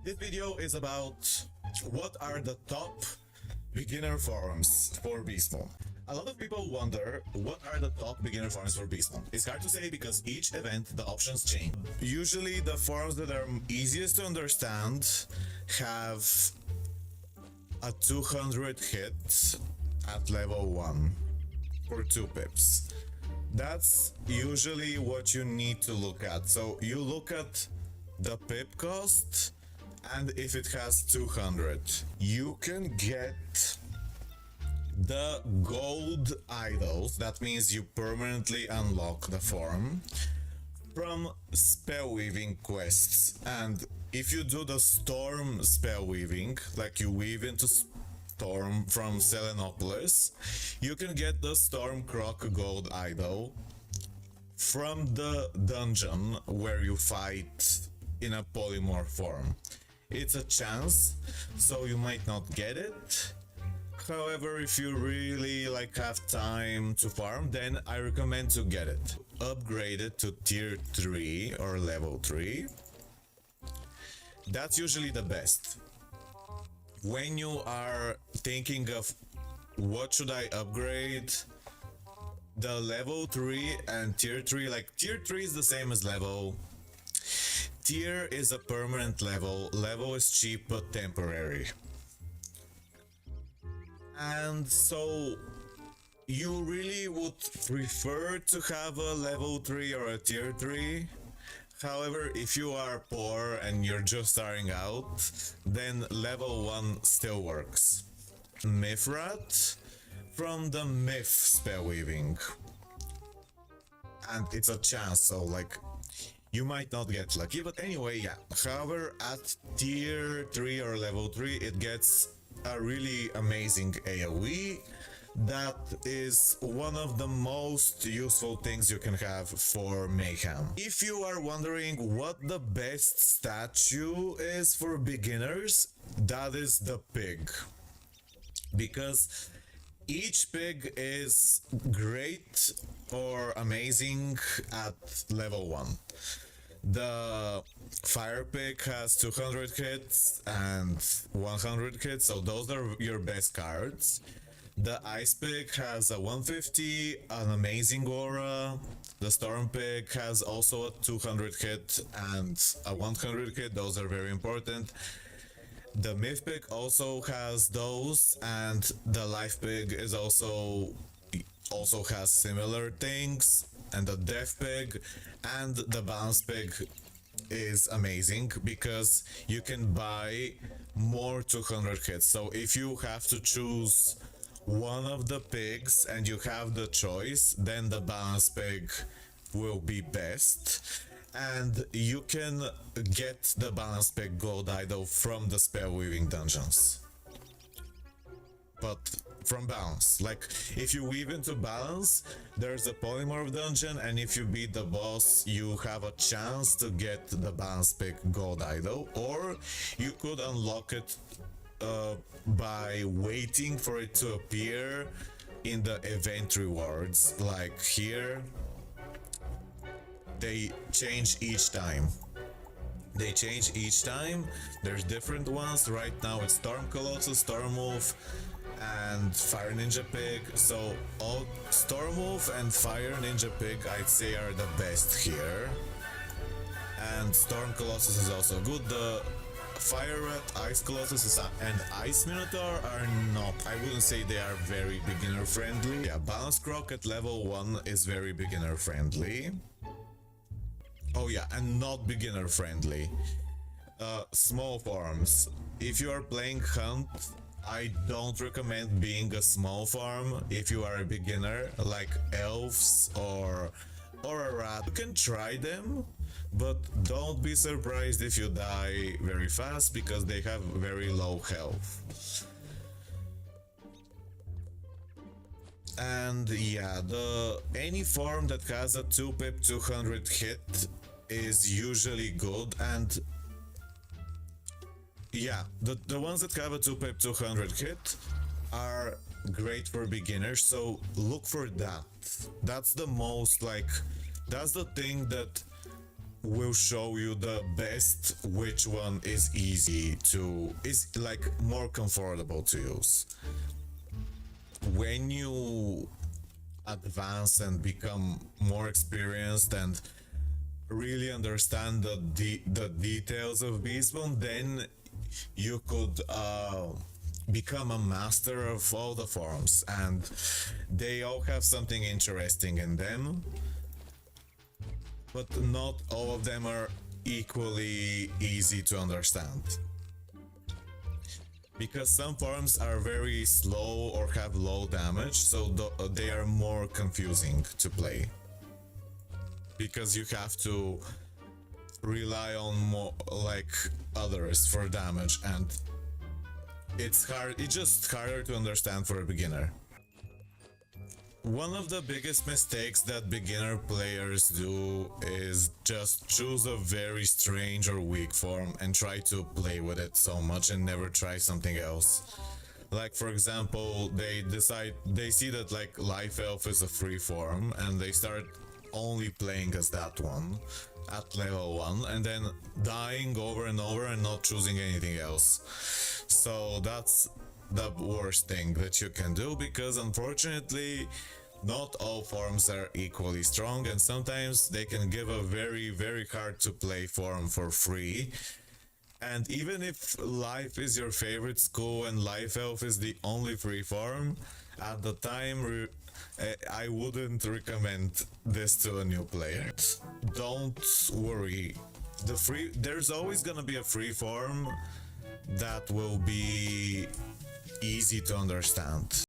This video is about what are the top beginner forums for Beastmoon. A lot of people wonder what are the top beginner forums for Beastmoon. It's hard to say because each event the options change. Usually the forums that are easiest to understand have a 200 hit at level 1 for 2 pips. That's usually what you need to look at. So you look at the pip cost, and if it has 200, you can get the gold idols. That means you permanently unlock the form from spell weaving quests. And if you do the storm spell weaving, like you weave into storm from Selenopolis, you can get the storm croc gold idol from the dungeon where you fight in a polymorph form. It's a chance, so you might not get it. However, if you really have time to farm, then I recommend to get it. Upgrade it to tier 3 or level 3. That's usually the best. When you are thinking of what should I upgrade, the level 3 and tier 3, tier 3 is the same as level. Tier is a permanent level. Level is cheap but temporary. And so you really would prefer to have a level 3 or a tier 3. However, if you are poor and you're just starting out, then level 1 still works. Mythrat from the Myth spell weaving. And it's a chance, so you might not get lucky, but anyway, yeah. However, at tier 3 or level 3, it gets a really amazing AoE. That is one of the most useful things you can have for Mayhem. If you are wondering what the best statue is for beginners, that is the pig. Because each pig is great or amazing at level 1. The fire pig has 200 hits and 100 hits, so those are your best cards. The ice pig has a 150, an amazing aura. The storm pig has also a 200 hit and a 100 hit, those are very important. The myth pig also has those, and the life pig is also has similar things. And the death pig and the balance pig is amazing because you can buy more 200 hits. So if you have to choose one of the pigs and you have the choice, then the balance pig will be best. And you can get the balance pig gold idol from the spell weaving dungeons. But from balance, if you weave into balance, there's a polymorph dungeon, and if you beat the boss, you have a chance to get the balance pig gold idol, or you could unlock it by waiting for it to appear in the event rewards. Like here, they change each time. There's different ones. Right now it's Storm Colossus, Storm Wolf, and Fire Ninja Pig. So all Storm Wolf and Fire Ninja Pig, I'd say, are the best here. And Storm Colossus is also good. The Fire Rat, Ice Colossus and Ice Minotaur are not, I wouldn't say they are very beginner friendly. Yeah, Balance Croc at level 1 is very beginner friendly. Oh yeah, and not beginner friendly. Small forms. If you are playing Hunt, I don't recommend being a small farm if you are a beginner, like elves or a rat. You can try them, but don't be surprised if you die very fast because they have very low health. And yeah, any farm that has a 2-pip 200 hit is usually good, and yeah, the ones that have a 2-pip 200 hit are great for beginners, so look for that. That's the most that's the thing that will show you the best which one is is like more comfortable to use. When you advance and become more experienced and really understand the details of Beastmoon, then you could become a master of all the forms, and they all have something interesting in them, but not all of them are equally easy to understand. Because some forms are very slow or have low damage, so they are more confusing to play. Because you have to rely on more like others for damage, and it's just harder to understand for a beginner. One of the biggest mistakes that beginner players do is just choose a very strange or weak form and try to play with it so much and never try something else. Like for example, they see that like Life Elf is a free form and they start only playing as that one at level 1 and then dying over and over and not choosing anything else. So that's the worst thing that you can do, because unfortunately not all forms are equally strong, and sometimes they can give a very hard to play form for free. And even if Life is your favorite school and Life Elf is the only free form, at the time I wouldn't recommend this to a new player. Don't worry, there's always gonna be a free form that will be easy to understand.